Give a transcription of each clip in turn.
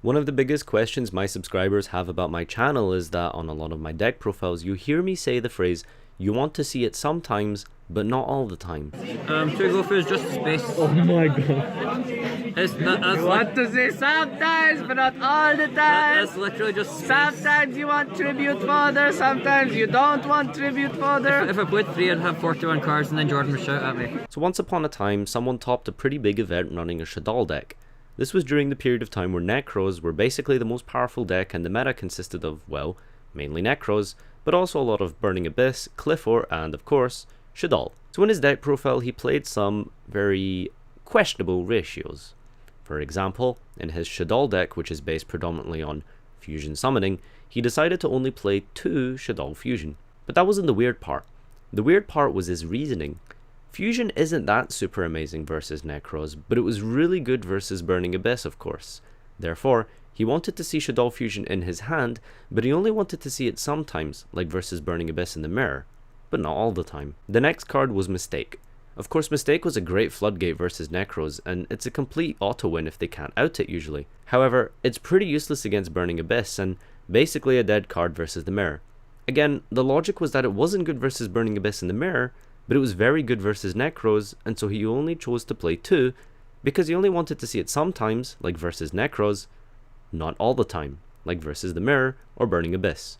One of the biggest questions my subscribers have about my channel is that on a lot of my deck profiles you hear me say the phrase, you want to see it sometimes, but not all the time. To go through is just space. Oh my god. You want to say sometimes, but not all the time. That's literally just space. Sometimes you want tribute fodder, sometimes you don't want tribute fodder. If I played 3, I'd have 41 cards and then Jordan would shout at me. So once upon a time, someone topped a pretty big event running a Shadal deck. This was during the period of time where Necros were basically the most powerful deck, and the meta consisted of, well, mainly Necros, but also a lot of Burning Abyss, Clifford, and of course, Shadal. So in his deck profile he played some very questionable ratios. For example, in his Shadal deck, which is based predominantly on fusion summoning, he decided to only play 2 Shadal fusion. But that wasn't the weird part. The weird part was his reasoning. Fusion isn't that super amazing versus Necros, but it was really good versus Burning Abyss, of course. Therefore, he wanted to see Shadal fusion in his hand, but he only wanted to see it sometimes, like versus Burning Abyss in the mirror, but not all the time. The next card was Mistake. Of course, Mistake was a great floodgate versus Necros, and it's a complete auto win if they can't out it usually. However, it's pretty useless against Burning Abyss, and basically a dead card versus the mirror. Again, the logic was that it wasn't good versus Burning Abyss in the mirror, but it was very good versus Necros, and so he only chose to play 2, because he only wanted to see it sometimes, like versus Necros, not all the time, like versus the mirror or Burning Abyss.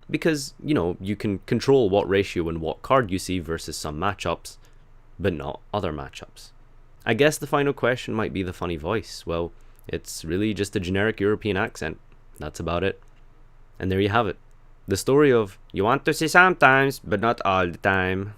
Because, you know, you can control what ratio and what card you see versus some matchups, but not other matchups. I guess the final question might be the funny voice. Well, it's really just a generic European accent. That's about it. And there you have it. The story of, you want to see sometimes, but not all the time.